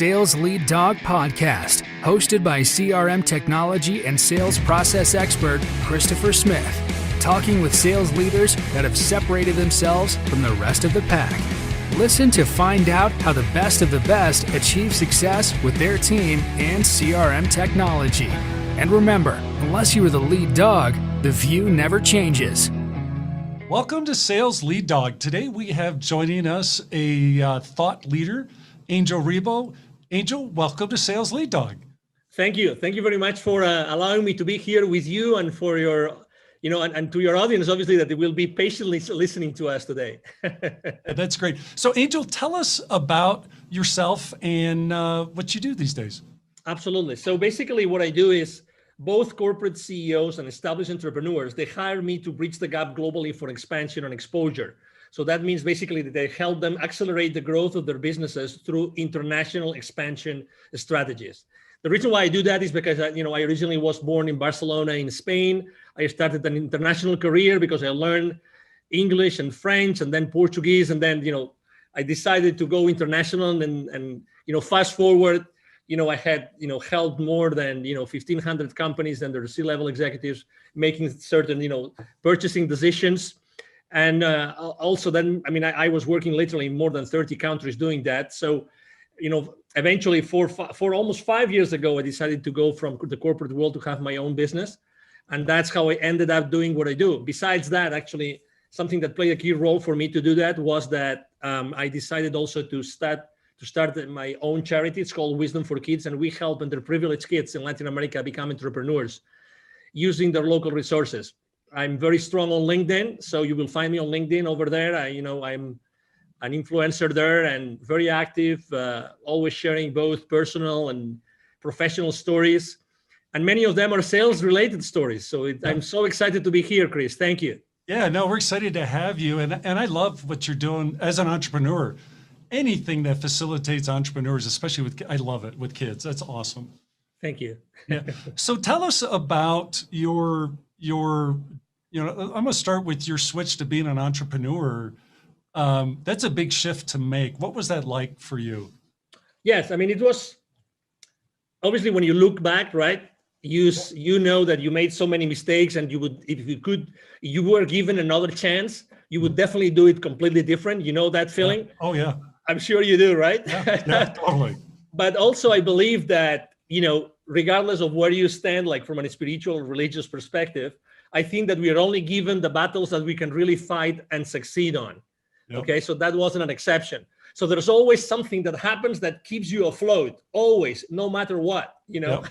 Sales Lead Dog Podcast, hosted by CRM technology and sales process expert Christopher Smith, talking with sales leaders that have separated themselves from the rest of the pack. Listen to find out how the best of the best achieve success with their team and CRM technology. And remember, unless you are the lead dog, the view never changes. Welcome to Sales Lead Dog. Today we have joining us a thought leader, Angel Ribo. Angel, welcome to Sales Lead Dog. Thank you. Thank you very much for allowing me to be here with you and for your, and to your audience, obviously, that they will be patiently listening to us today. That's great. So Angel, tell us about yourself and what you do these days. Absolutely. So basically what I do is both corporate CEOs and established entrepreneurs, they hire me to bridge the gap globally for expansion and exposure. So that means basically that they help them accelerate the growth of their businesses through international expansion strategies. The reason why I do that is because I originally was born in Barcelona in Spain. I started an international career because I learned English and French and then Portuguese. And then, I decided to go international and fast forward, I had, helped more than, 1,500 companies and their C-level executives making certain, purchasing decisions. And also then, I was working literally in more than 30 countries doing that. So, eventually for almost 5 years ago, I decided to go from the corporate world to have my own business. And that's how I ended up doing what I do. Besides that, actually, something that played a key role for me to do that was that I decided also to start my own charity. It's called Wisdom for Kids. And we help underprivileged kids in Latin America become entrepreneurs using their local resources. I'm very strong on LinkedIn, so you will find me on LinkedIn over there. I'm an influencer there and very active, always sharing both personal and professional stories. And many of them are sales-related stories. So I'm so excited to be here, Chris. Thank you. Yeah, no, we're excited to have you. And I love what you're doing as an entrepreneur. Anything that facilitates entrepreneurs, especially I love it with kids. That's awesome. Thank you. Yeah. So tell us about your I'm going to start with your switch to being an entrepreneur. That's a big shift to make. What was that like for you? Yes. It was obviously when you look back, right? You know that you made so many mistakes and you would, if you were given another chance, you would definitely do it completely different. You know that feeling? Yeah. Oh yeah. I'm sure you do, right? Yeah, totally. But also I believe that, regardless of where you stand, like from a spiritual or religious perspective, I think that we are only given the battles that we can really fight and succeed on. Yep. Okay, so that wasn't an exception. So there's always something that happens that keeps you afloat, always, no matter what, Yep.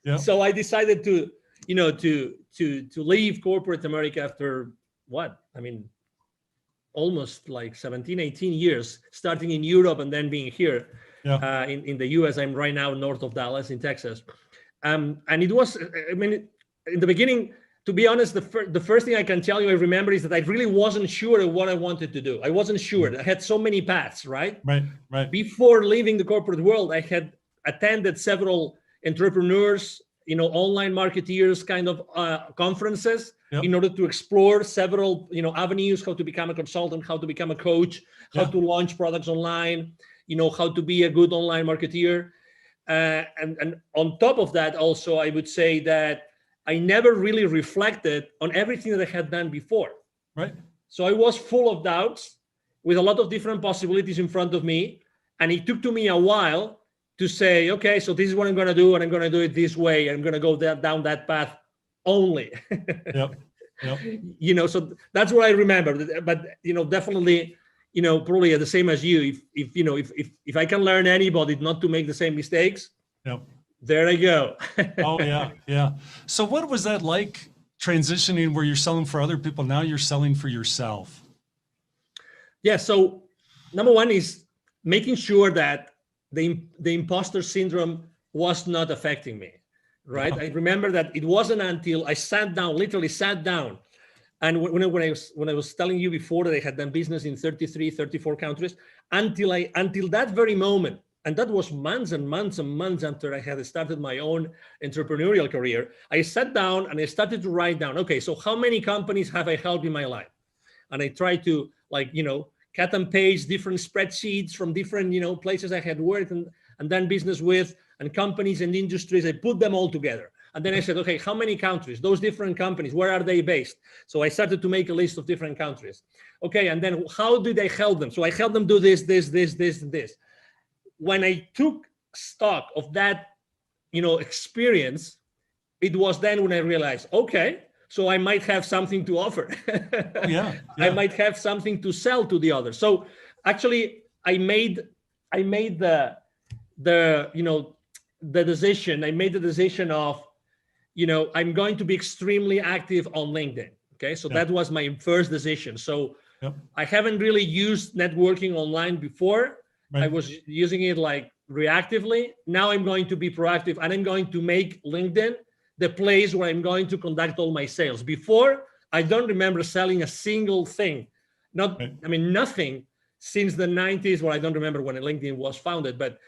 Yep. So I decided to leave corporate America after what? Almost like 17, 18 years, starting in Europe and then being here. Yeah. In the US. I'm right now north of Dallas in Texas. And it was, in the beginning, to be honest, the first thing I can tell you I remember is that I really wasn't sure of what I wanted to do. I wasn't sure. I had so many paths, right? Right. Before leaving the corporate world, I had attended several entrepreneurs, online marketeers kind of conferences. Yep. In order to explore several, avenues, how to become a consultant, how to become a coach, how to launch products online, how to be a good online marketeer. And on top of that, also, I would say that I never really reflected on everything that I had done before. Right. So I was full of doubts with a lot of different possibilities in front of me. And it took to me a while to say, okay, so this is what I'm going to do. And I'm going to do it this way. I'm going to go down that path only. Yep. So that's what I remember. But, definitely, probably the same as you. If I can learn anybody not to make the same mistakes, yep. There I go. Oh, yeah. So what was that like transitioning where you're selling for other people? Now you're selling for yourself. Yeah. So number one is making sure that the imposter syndrome was not affecting me, right? I remember that it wasn't until I literally sat down. And when I was telling you before that I had done business in 33, 34 countries, until that very moment, and that was months and months and months after I had started my own entrepreneurial career, I sat down and I started to write down, okay, so how many companies have I helped in my life? And I tried to cut and paste different spreadsheets from different, places I had worked and done business with, and companies and industries. I put them all together. And then I said, okay, how many countries? Those different companies, where are they based? So I started to make a list of different countries. Okay, and then how did I help them? So I helped them do this, this, this, this, and this. When I took stock of that, experience, it was then when I realized, okay, so I might have something to offer. Yeah. I might have something to sell to the others. So actually, I made the decision. I made the decision of, I'm going to be extremely active on LinkedIn. Okay, so that was my first decision. So I haven't really used networking online before. Right. I was using it like reactively. Now I'm going to be proactive, and I'm going to make LinkedIn the place where I'm going to conduct all my sales. Before, I don't remember selling a single thing. Nothing since the 90s, where I don't remember when LinkedIn was founded, but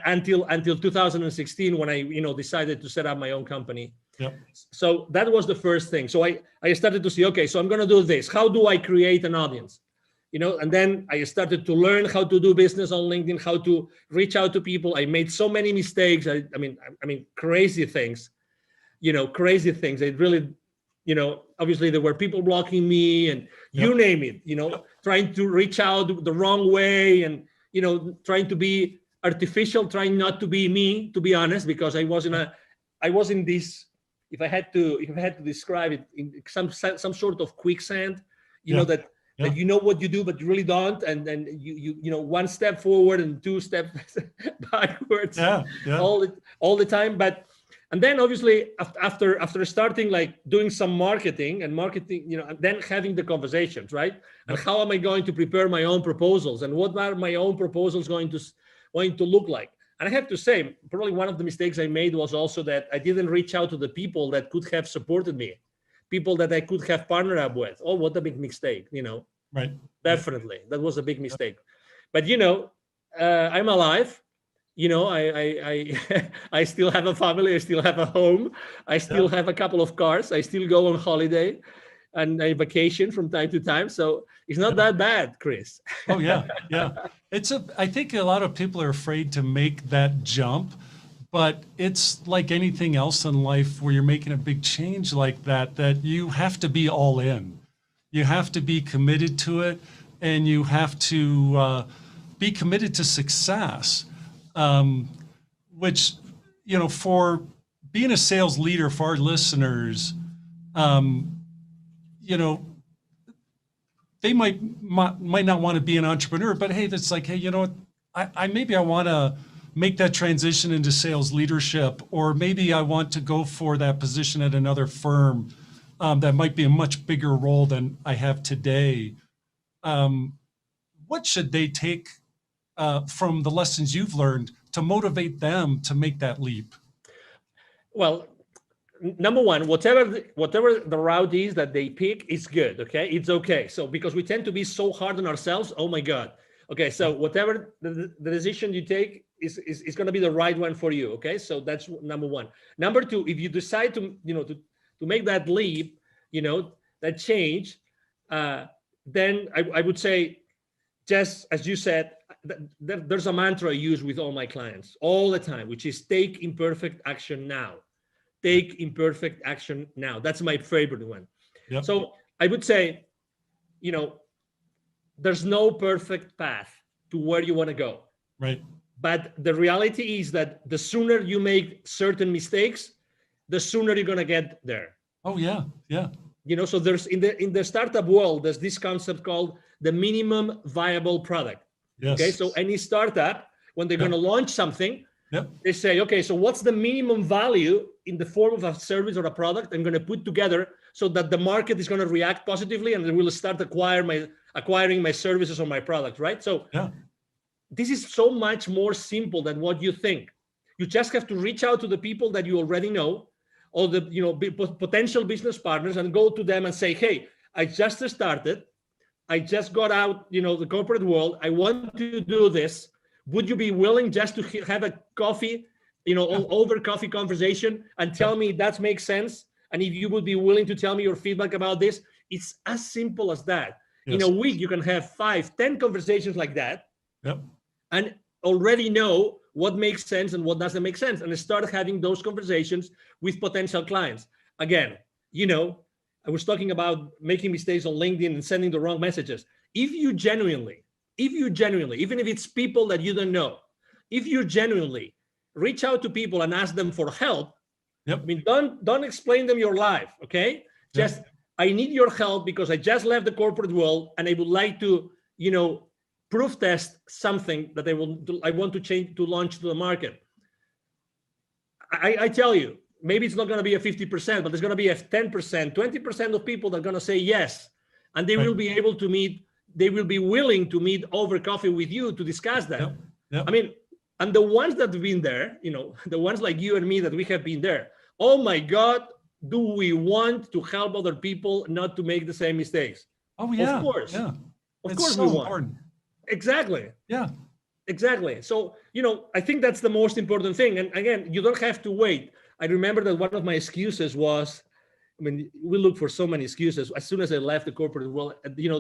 until 2016, when I decided to set up my own company. Yep. So that was the first thing. So I started to see, okay, so I'm going to do this. How do I create an audience? And then I started to learn how to do business on LinkedIn, how to reach out to people. I made so many mistakes. I mean, crazy things. Crazy things. It really, obviously there were people blocking me, and you name it. Trying to reach out the wrong way, and trying to be artificial, trying not to be me, to be honest, because I was in this. If I had to describe it, in some sort of quicksand, that you know what you do, but you really don't, and then you one step forward and two steps backwards, all the time. And then obviously after starting like doing some marketing, and then having the conversations, right? And how am I going to prepare my own proposals, and what are my own proposals going to look like? And I have to say, probably one of the mistakes I made was also that I didn't reach out to the people that could have supported me, people that I could have partnered up with. Oh, what a big mistake, Right. Definitely. That was a big mistake. But, I'm alive. I still have a family. I still have a home. I still have a couple of cars. I still go on holiday and I vacation from time to time. So it's not that bad, Chris. Oh, yeah. Yeah. I think a lot of people are afraid to make that jump, but it's like anything else in life where you're making a big change like that you have to be all in. You have to be committed to it, and you have to be committed to success, which, for being a sales leader, for our listeners, they might not want to be an entrepreneur, but hey, that's like, hey, I want to make that transition into sales leadership, or maybe I want to go for that position at another firm that might be a much bigger role than I have today. What should they take from the lessons you've learned to motivate them to make that leap? Well, number one, whatever the route is that they pick is good. Okay, it's okay. So because we tend to be so hard on ourselves, oh my God. Okay, so whatever the decision you take is going to be the right one for you. Okay, so that's number one. Number two, if you decide to make that leap, that change, then I would say, just as you said, there's a mantra I use with all my clients all the time, which is take imperfect action now. Take imperfect action now. That's my favorite one. Yep. So I would say, there's no perfect path to where you want to go. Right. But the reality is that the sooner you make certain mistakes, the sooner you're going to get there. Oh, yeah. Yeah. So there's in the startup world, there's this concept called the minimum viable product. Yes. Okay. So any startup, when they're going to launch something, they say, okay, so what's the minimum value in the form of a service or a product I'm going to put together so that the market is going to react positively and they will start acquiring my services or my product, right? So this is so much more simple than what you think. You just have to reach out to the people that you already know, or the potential business partners, and go to them and say, hey, I just started. I just got out, the corporate world. I want to do this. Would you be willing just to have a coffee, over coffee conversation and tell me that makes sense? And if you would be willing to tell me your feedback about this, it's as simple as that. In a week, you can have 5, 10 conversations like that. Yep. And already know what makes sense and what doesn't make sense, and start having those conversations with potential clients. Again, I was talking about making mistakes on LinkedIn and sending the wrong messages. If you genuinely, even if it's people that you don't know, if you genuinely reach out to people and ask them for help, yep. I mean, don't explain them your life, okay? Yep. Just, I need your help because I just left the corporate world and I would like to, proof test something that I want to change, to launch to the market. I tell you, maybe it's not going to be a 50%, but there's going to be a 10%, 20% of people that are going to say yes. And they will be able to meet, they will be willing to meet over coffee with you to discuss that. Yep. Yep. I mean, and the ones that have been there, the ones like you and me that we have been there, oh my God, do we want to help other people not to make the same mistakes? Oh yeah. Of course. Yeah. Of course we want. Important. Exactly. Yeah. Exactly. So, I think that's the most important thing. And again, you don't have to wait. I remember that one of my excuses was, we look for so many excuses. As soon as I left the corporate world,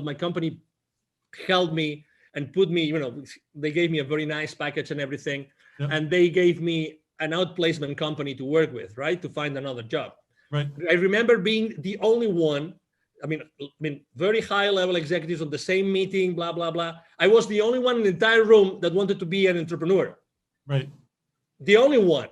my company held me and put me, they gave me a very nice package and everything. Yep. And they gave me an outplacement company to work with, right? To find another job. Right. I remember being the only one, very high level executives on the same meeting, blah, blah, blah. I was the only one in the entire room that wanted to be an entrepreneur. Right. The only one,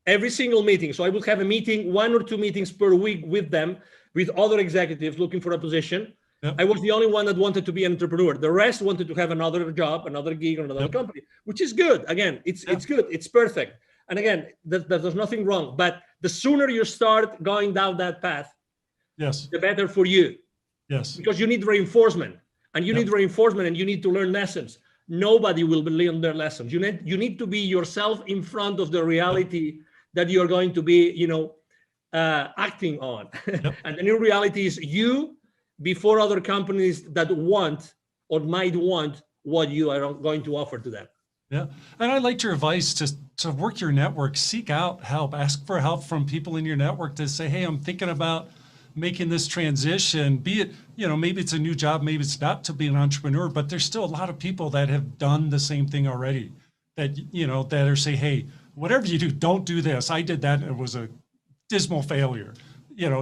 every single meeting. So I would have a meeting, 1 or 2 meetings per week with them, with other executives looking for a position. Yep. I was the only one that wanted to be an entrepreneur. The rest wanted to have another job, another gig, or another company, which is good. Again, it's good. It's perfect. And again, there's nothing wrong. But the sooner you start going down that path, yes, the better for you. Yes. Because you need reinforcement, and you need reinforcement, and you need to learn lessons. Nobody will learn their lessons. You need to be yourself in front of the reality that you're going to be, acting on. And the new reality is you before other companies that want or might want what you are going to offer to them. Yeah. And I liked your advice to work your network, seek out help, ask for help from people in your network to say, hey, I'm thinking about making this transition, be it, maybe it's a new job, maybe it's not to be an entrepreneur, but there's still a lot of people that have done the same thing already that, that are say, hey, whatever you do, don't do this. I did that. And it was a dismal failure,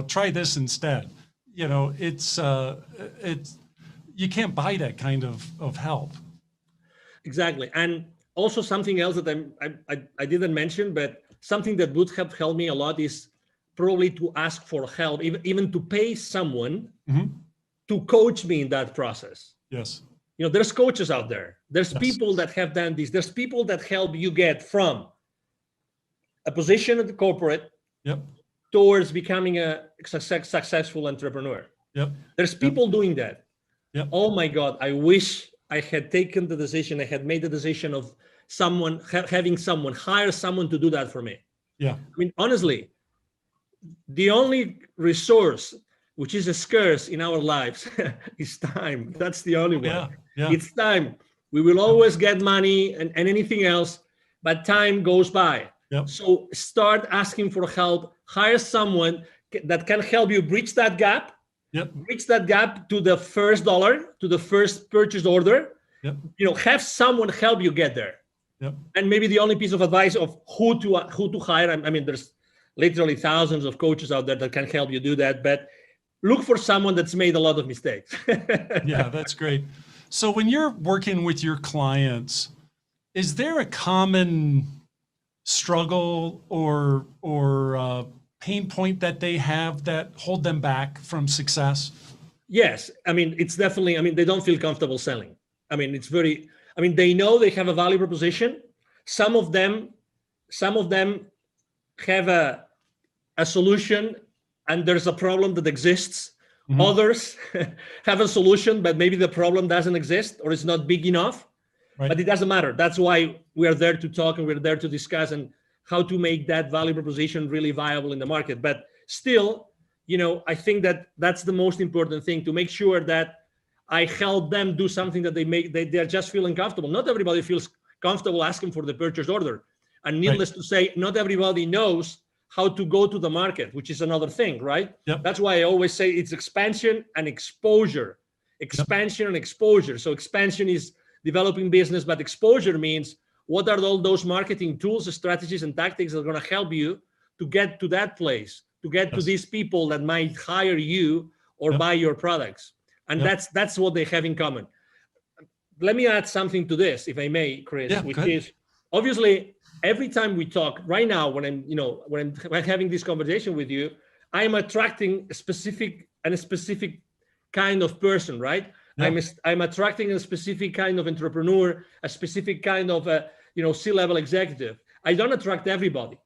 try this instead. It's you can't buy that kind of help. Exactly. And also something else that I didn't mention, but something that would have helped me a lot is probably to ask for help, even to pay someone to coach me in that process. Yes. There's coaches out there. There's people that have done this. There's people that help you get from a position at the corporate towards becoming a successful entrepreneur. There's people doing that. Oh my God, I wish I had taken the decision. I had made the decision of having someone hire someone to do that for me. Honestly, the only resource which is scarce in our lives is time. That's the only one. It's time. We will always get money and anything else, but time goes by. So start asking for help. Hire someone that can help you bridge that gap. Bridge that gap to the first dollar, to the first purchase order. Have someone help you get there. And maybe the only piece of advice of who to hire. There's literally thousands of coaches out there that can help you do that, but look for someone that's made a lot of mistakes. Yeah, that's great. So when you're working with your clients, is there a common struggle or pain point that they have that hold them back from success? Yes. It's definitely, they don't feel comfortable selling. They know they have a value proposition. Some of them have a solution and there's a problem that exists. Others have a solution, but maybe the problem doesn't exist or it's not big enough. But it doesn't matter. That's why we are there to talk and we're there to discuss and how to make that value proposition really viable in the market. But still, I think that's the most important thing, to make sure that I help them do something that they're just feeling comfortable. Not everybody feels comfortable asking for the purchase order. And needless to say, not everybody knows how to go to the market, which is another thing, right? That's why I always say it's expansion and exposure. expansion and exposure. So expansion is developing business, but exposure means what are all those marketing tools, strategies, and tactics that are going to help you to get to that place, to get to these people that might hire you or buy your products. And that's what they have in common. Let me add something to this, if I may, Chris, which is obviously every time we talk right now, when I'm having this conversation with you, I'm attracting a specific kind of person, right? I'm attracting a specific kind of entrepreneur, a specific kind of C-level executive. I don't attract everybody.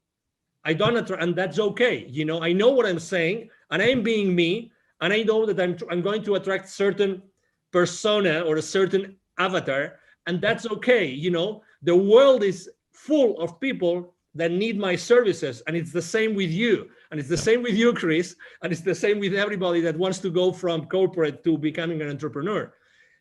And that's okay. I know what I'm saying, and I'm being me, and I know that I'm going to attract certain persona or a certain avatar, and that's okay. The world is full of people that need my services, and it's the same with you, and it's the same with you, Chris, and it's the same with everybody that wants to go from corporate to becoming an entrepreneur.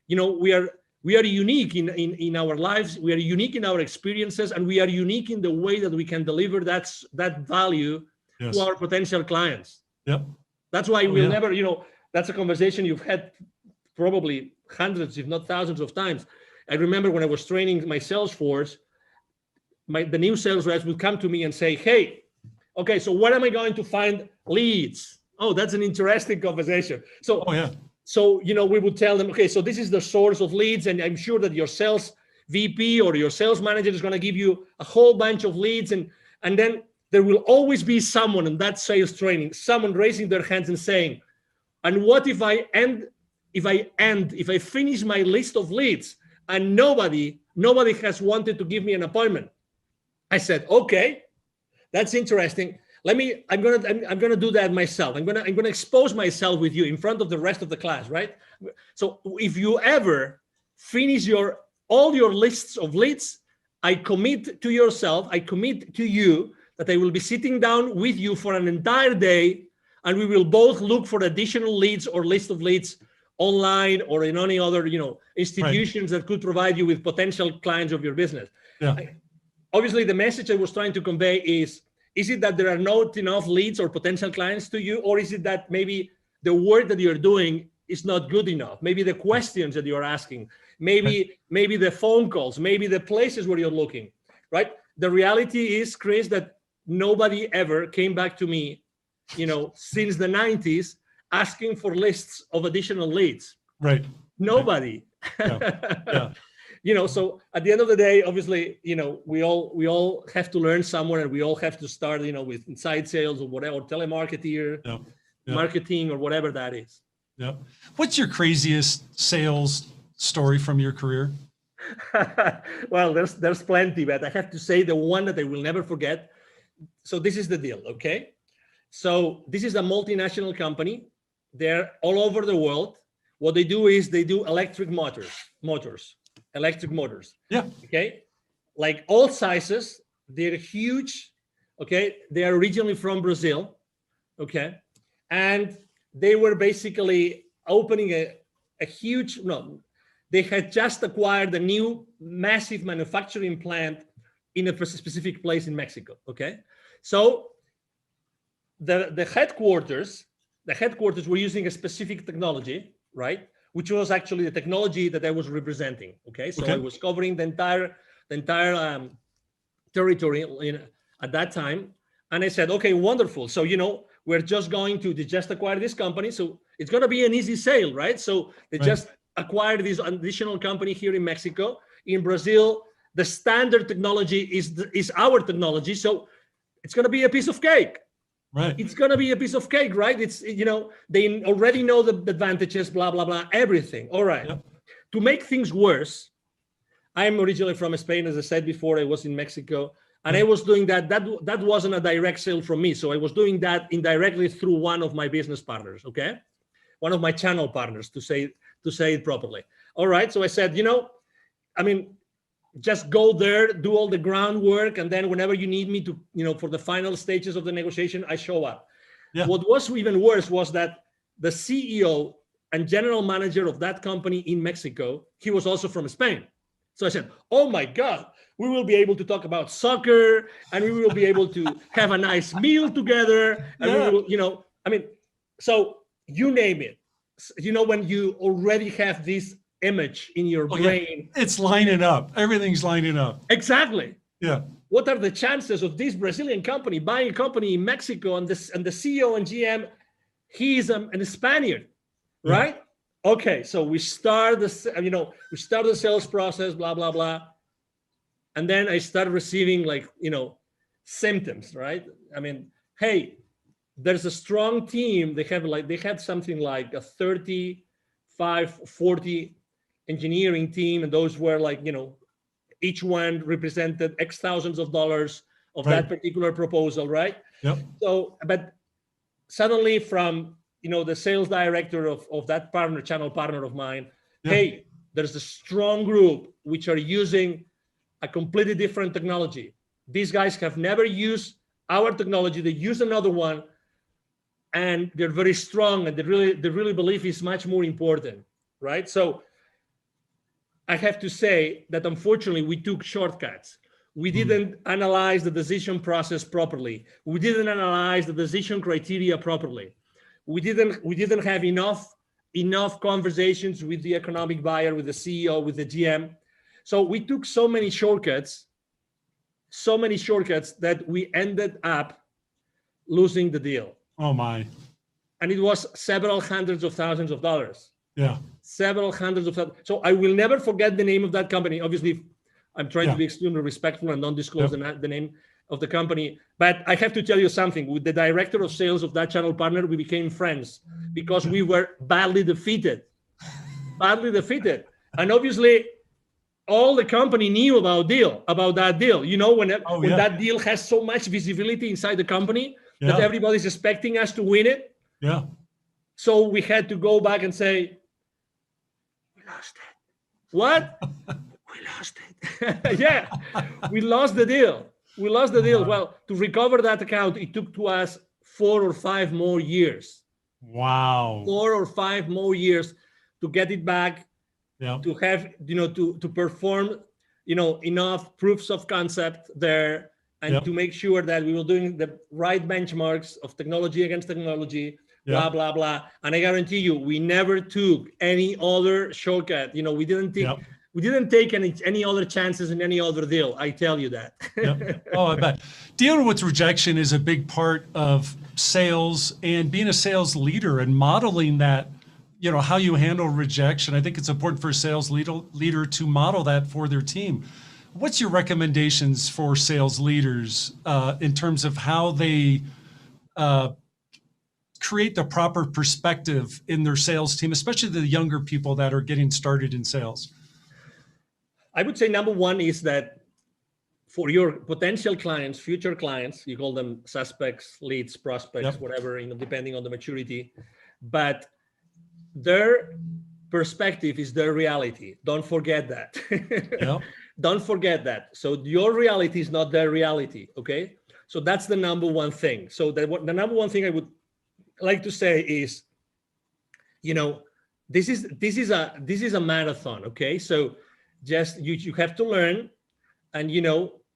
We are unique in our lives, we are unique in our experiences, and we are unique in the way that we can deliver that value to our potential clients. That's why we'll never, that's a conversation you've had probably hundreds, if not thousands of times. I remember when I was training my sales force, the new sales reps would come to me and say, hey, okay, so where am I going to find leads? Oh, that's an interesting conversation. So, we would tell them, okay, so this is the source of leads, and I'm sure that your sales VP or your sales manager is going to give you a whole bunch of leads, and then there will always be someone in that sales training, someone raising their hands and saying, and what if I finish my list of leads and nobody has wanted to give me an appointment? I said, okay, that's interesting. I'm gonna do that myself. I'm gonna expose myself with you in front of the rest of the class, right? So if you ever finish all your lists of leads, I commit to you that I will be sitting down with you for an entire day, and we will both look for additional leads or list of leads online or in any other institutions that could provide you with potential clients of your business. Obviously, the message I was trying to convey is it that there are not enough leads or potential clients to you, or is it that maybe the work that you're doing is not good enough? Maybe the questions that you're asking, maybe the phone calls, maybe the places where you're looking, right? The reality is, Chris, that nobody ever came back to me, since the 90s asking for lists of additional leads. Right. Nobody. So at the end of the day, obviously, we all have to learn somewhere, and we all have to start, with inside sales or whatever, or telemarketer, marketing, or whatever that is. What's your craziest sales story from your career? Well, there's plenty, but I have to say the one that I will never forget. So this is the deal, okay? So this is a multinational company. They're all over the world. What they do is they do electric motors. Okay. Like all sizes, they're huge. Okay. They are originally from Brazil. Okay. And they were basically opening they had just acquired a new massive manufacturing plant in a specific place in Mexico. Okay. So the headquarters were using a specific technology, right? Which was actually the technology that I was representing. Okay, so I was covering the entire territory at that time, and I said, okay, wonderful. So we're just going to just acquire this company, so it's going to be an easy sale, right? So they just acquired this additional company here in Mexico. In Brazil, the standard technology is our technology, so it's going to be a piece of cake. Right. It's going to be a piece of cake, right? It's, they already know the advantages, blah, blah, blah, everything. All right. To make things worse, I'm originally from Spain. As I said before, I was in Mexico, and I was doing that. That wasn't a direct sale from me. So I was doing that indirectly through one of my business partners. Okay. One of my channel partners, to say it properly. All right. So I said, just go there, do all the groundwork, and then whenever you need me to, for the final stages of the negotiation, I show up. What was even worse was that the CEO and general manager of that company in Mexico, he was also from Spain. So I said, oh my God, we will be able to talk about soccer, and we will be able to have a nice meal together. And we will, so you name it. when you already have this image in your brain. Yeah. It's lining up. Everything's lining up. Exactly. Yeah. What are the chances of this Brazilian company buying a company in Mexico, and the CEO and GM, he is a Spaniard, right? Yeah. Okay, so we start the sales process, blah blah blah, and then I start receiving symptoms, right? I mean, hey, there's a strong team. They had something like a 35, 40 engineering team, and those were each one represented X thousands of dollars of that particular proposal, right? Yep. So, but suddenly from, the sales director of that channel partner of mine, hey, there's a strong group which are using a completely different technology. These guys have never used our technology. They use another one, and they're very strong, and they really believe it's much more important, right? So I have to say that unfortunately we took shortcuts. We didn't analyze the decision process properly. We didn't analyze the decision criteria properly. We didn't have enough conversations with the economic buyer, with the CEO, with the GM. So we took so many shortcuts that we ended up losing the deal. Oh my. And it was several hundreds of thousands of dollars. Yeah. Several hundreds of thousands. So I will never forget the name of that company. Obviously, I'm trying to be extremely respectful and don't disclose the name of the company. But I have to tell you something. With the director of sales of that channel partner, we became friends because we were badly defeated. And obviously, all the company knew about that deal. When that deal has so much visibility inside the company that everybody's expecting us to win it. Yeah. So we had to go back and say, we lost it. What? We lost it. Yeah, we lost the deal. Well, to recover that account, it took to us 4 or 5 more years. Wow. 4 or 5 more years to get it back. Yeah. To have, to perform, enough proofs of concept there, and to make sure that we were doing the right benchmarks of technology against technology, blah, blah, blah. And I guarantee you, we never took any other shortcut. We didn't take any other chances in any other deal. I tell you that. Oh, I bet. Dealing with rejection is a big part of sales, and being a sales leader and modeling that, how you handle rejection. I think it's important for a sales leader to model that for their team. What's your recommendations for sales leaders in terms of how they create the proper perspective in their sales team, especially the younger people that are getting started in sales? I would say number one is that for your potential clients, future clients, you call them suspects, leads, prospects, whatever, depending on the maturity, but their perspective is their reality. Don't forget that. Don't forget that. So your reality is not their reality. Okay. So that's the number one thing. So the number one thing I would like to say is, this is a marathon. Okay. So just you have to learn, and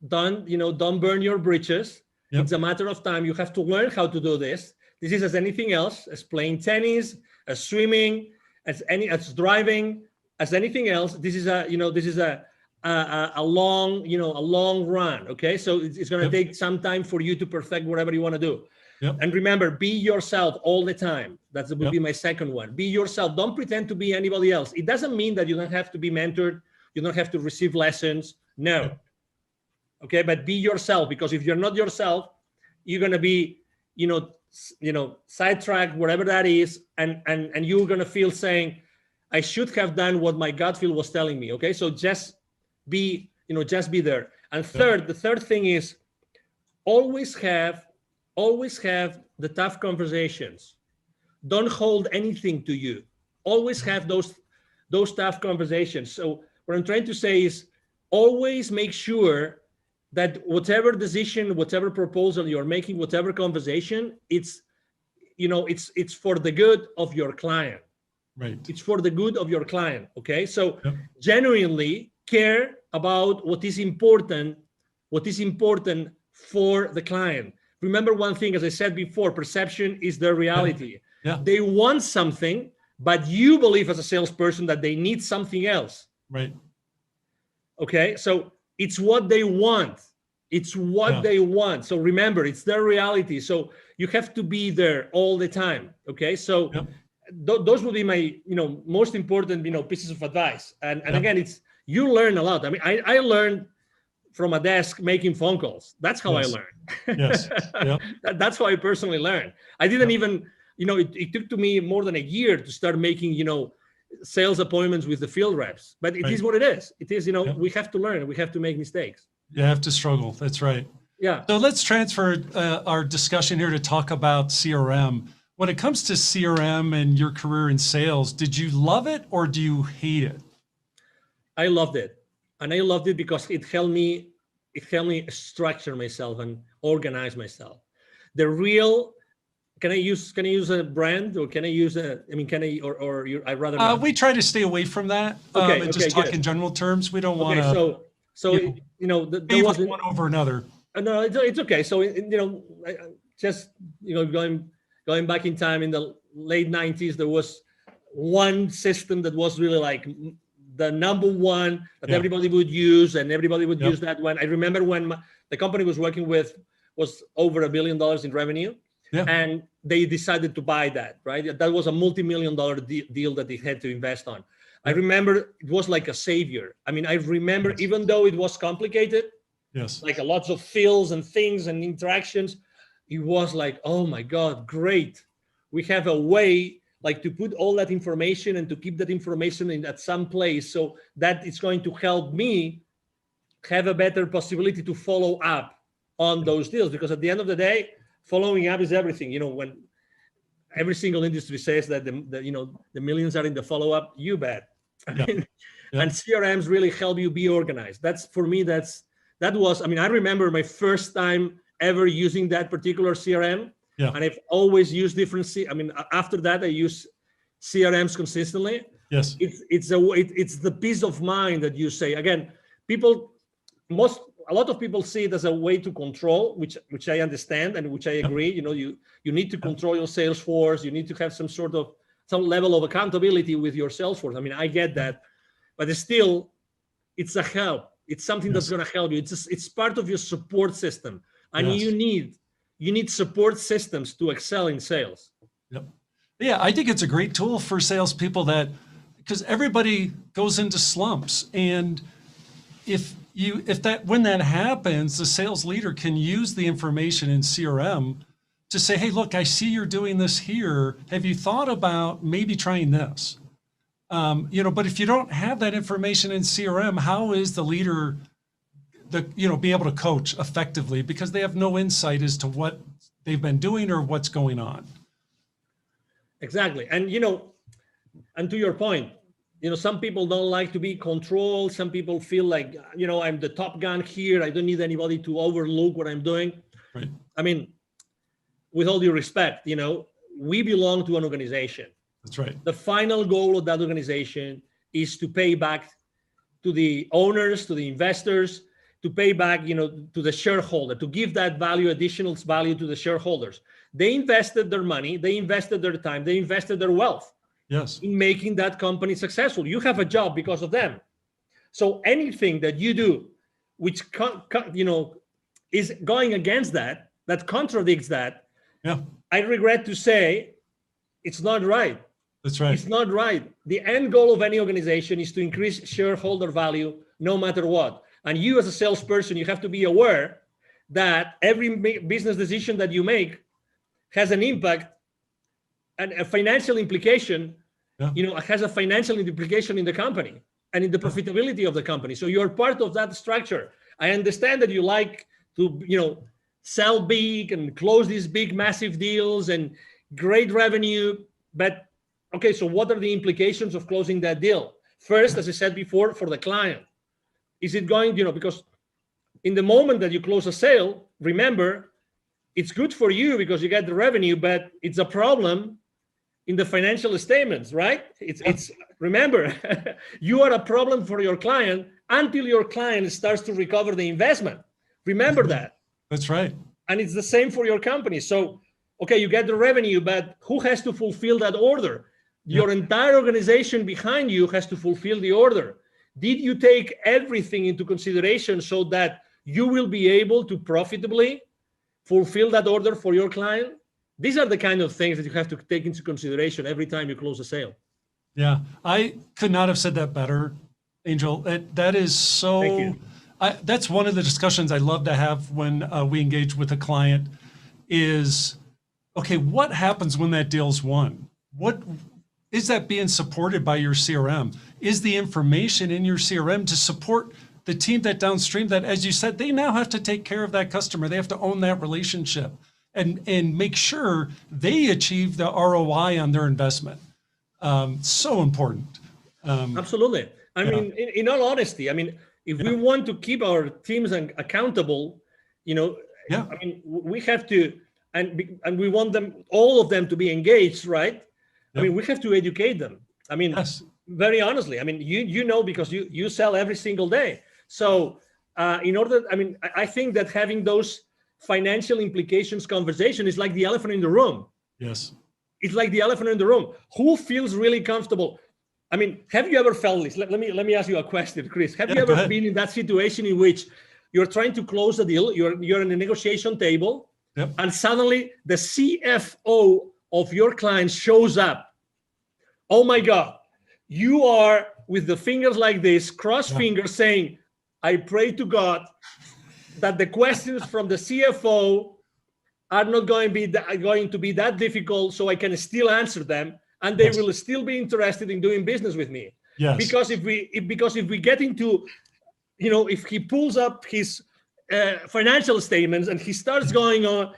don't burn your bridges. It's a matter of time. You have to learn how to do this. This is as anything else, as playing tennis, as swimming, as driving, as anything else. This is a long run. Okay, so it's going to take some time for you to perfect whatever you want to do. And remember, be yourself all the time. That would be my second one. Be yourself. Don't pretend to be anybody else. It doesn't mean that you don't have to be mentored. You don't have to receive lessons. No. Okay, but be yourself, because if you're not yourself, you're going to be, sidetracked, whatever that is, and you're going to feel saying, I should have done what my gut feel was telling me. Okay, so just be there. And the third thing is always have the tough conversations. Don't hold anything to you. Always have those tough conversations. So what I'm trying to say is always make sure that whatever decision, whatever proposal you're making, whatever conversation, it's for the good of your client. Right. It's for the good of your client. Okay. So genuinely care about what is important for the client. Remember one thing, as I said before, perception is their reality. They want something, but you believe as a salesperson that they need something else. Right. Okay. So it's what they want. It's what they want. So remember, it's their reality. So you have to be there all the time. Okay. So those would be my, most important, pieces of advice. And again, you learn a lot. I mean, I learned from a desk making phone calls. That's how I learned. Yes. Yep. That's how I personally learned. I didn't even, it took to me more than a year to start making, sales appointments with the field reps, but it is what it is. It is, we have to learn, we have to make mistakes. You have to struggle. That's right. Yeah. So let's transfer our discussion here to talk about CRM. When it comes to CRM and your career in sales, did you love it or do you hate it? I loved it. And I loved it because it helped me structure myself and organize myself. The real, can I use a brand, or can I use I'd rather not? We try to stay away from that. And just talk in general terms. We don't want to. So there wasn't one over another. No, it's okay. So just going back in time in the late 90s, there was one system that was really like the number one that everybody would use, and everybody would use that one. I remember when the company was working with was over $1 billion in revenue, and they decided to buy that. Right, that was a multi-million-dollar deal that they had to invest on. I remember it was like a savior. I mean, I remember even though it was complicated, like lots of fields and things and interactions, it was like, oh my God, great. We have a way like to put all that information and to keep that information in at some place so that it's going to help me have a better possibility to follow up on those deals. Because at the end of the day, following up is everything. When every single industry says that the millions are in the follow-up, you bet. And CRMs really help you be organized. That's for me, that was, I remember my first time ever using that particular CRM. And I've always used different. After that, I use CRMs consistently. Yes, it's the peace of mind that you say. Again, a lot of people see it as a way to control, which I understand and which I agree. You need to control your sales force. You need to have some level of accountability with your sales force. I get that, but it's a help. It's something that's going to help you. It's part of your support system, and you need support systems to excel in sales. Yeah, I think it's a great tool for salespeople because everybody goes into slumps, and when that happens, the sales leader can use the information in CRM to say, hey, look, I see you're doing this here. Have you thought about maybe trying this? But if you don't have that information in CRM, how is the leader be able to coach effectively, because they have no insight as to what they've been doing or what's going on? Exactly. And, and to your point, some people don't like to be controlled. Some people feel like, I'm the top gun here. I don't need anybody to overlook what I'm doing. Right. With all due respect, we belong to an organization. That's right. The final goal of that organization is to pay back to the owners, to the investors, to pay back, to the shareholder, to give that additional value to the shareholders. They invested their money, they invested their time, they invested their wealth in making that company successful. You have a job because of them. So anything that you do, which is going against that contradicts that, I regret to say, it's not right. That's right. It's not right. The end goal of any organization is to increase shareholder value no matter what. And you as a salesperson, you have to be aware that every business decision that you make has an impact and a financial implication, has a financial implication in the company and in the profitability of the company. So you're part of that structure. I understand that you like to, sell big and close these big, massive deals and great revenue. But okay, so what are the implications of closing that deal? First, as I said before, for the client, is it going, because in the moment that you close a sale, remember, it's good for you because you get the revenue, but it's a problem in the financial statements, right? It's remember, you are a problem for your client until your client starts to recover the investment. Remember that. That's right. And it's the same for your company. So, okay, you get the revenue, but who has to fulfill that order? Your entire organization behind you has to fulfill the order. Did you take everything into consideration so that you will be able to profitably fulfill that order for your client? These are the kind of things that you have to take into consideration every time you close a sale. Yeah, I could not have said that better, Angel. That is so. Thank you. That's one of the discussions I love to have when we engage with a client is, okay, what happens when that deal's won? What is that being supported by your CRM? Is the information in your CRM to support the team that downstream that, as you said, they now have to take care of that customer. They have to own that relationship and make sure they achieve the ROI on their investment. So important. Absolutely. I mean, in all honesty, I mean, if we want to keep our teams accountable, I mean, we have to, and we want them, all of them, to be engaged, right? I mean, we have to educate them. I mean, very honestly, I mean, because you sell every single day. So I think that having those financial implications conversation is like the elephant in the room. Yes. It's like the elephant in the room. Who feels really comfortable? I mean, have you ever felt this? Let me ask you a question, Chris. Have you ever been in that situation in which you're trying to close a deal, you're in a negotiation table, and suddenly the CFO of your client shows up? Oh my God, you are with the fingers like this, cross fingers, saying, I pray to God that the questions from the CFO are not going to be that difficult, so I can still answer them, and they will still be interested in doing business with me. Yes. Because if we get into, if he pulls up his financial statements and he starts going on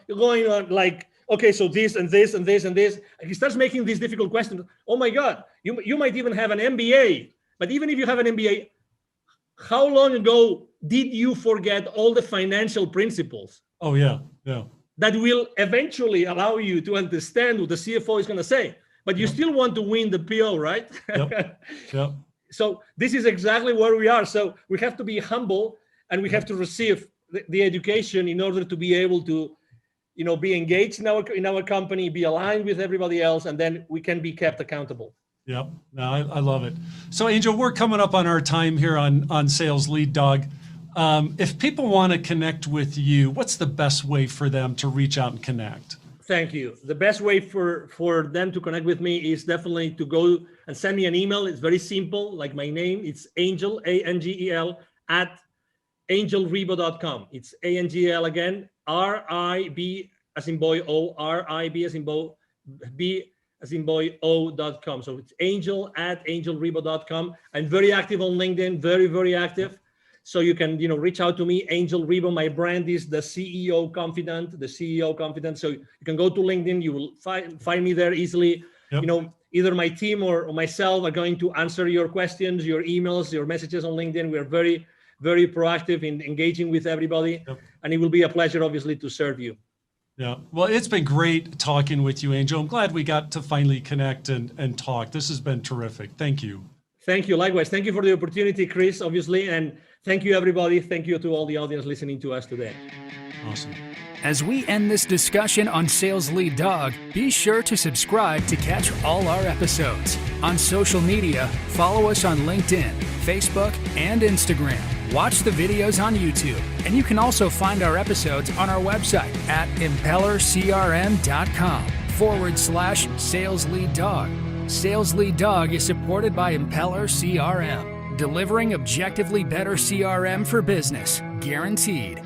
like, okay, so this and this and this and this, and he starts making these difficult questions. Oh my God, you might even have an MBA, but even if you have an MBA, how long ago did you forget all the financial principles? Oh yeah. That will eventually allow you to understand what the CFO is going to say, but you still want to win the PO, right? Yep. So this is exactly where we are. So we have to be humble, and we have to receive the education in order to be able to, be engaged in our company, be aligned with everybody else, and then we can be kept accountable. Yep. No, I love it. So Angel, we're coming up on our time here on Sales Lead Dog. If people want to connect with you, what's the best way for them to reach out and connect? Thank you. The best way for them to connect with me is definitely to go and send me an email. It's very simple, like my name. It's Angel, Angel, at angelribo.com. It's ANGL again, RIB as in boy O, RIB as in boy B as in boy O.com. So it's Angel at angelribo.com. I'm very active on LinkedIn, very, very active. So you can, reach out to me, Angel Ribo. My brand is the CEO Confidant, So you can go to LinkedIn. You will find me there easily. Yep. Either my team or myself are going to answer your questions, your emails, your messages on LinkedIn. We are very, very proactive in engaging with everybody. Yep. And it will be a pleasure, obviously, to serve you. Yeah. Well, it's been great talking with you, Angel. I'm glad we got to finally connect and talk. This has been terrific. Thank you. Thank you. Likewise. Thank you for the opportunity, Chris, obviously. And thank you, everybody. Thank you to all the audience listening to us today. Awesome. As we end this discussion on Sales Lead Dog, be sure to subscribe to catch all our episodes. On social media, follow us on LinkedIn, Facebook, and Instagram. Watch the videos on YouTube, and you can also find our episodes on our website at impellercrm.com/Sales Lead Dog. Sales Lead Dog is supported by Impeller CRM, delivering objectively better CRM for business, guaranteed.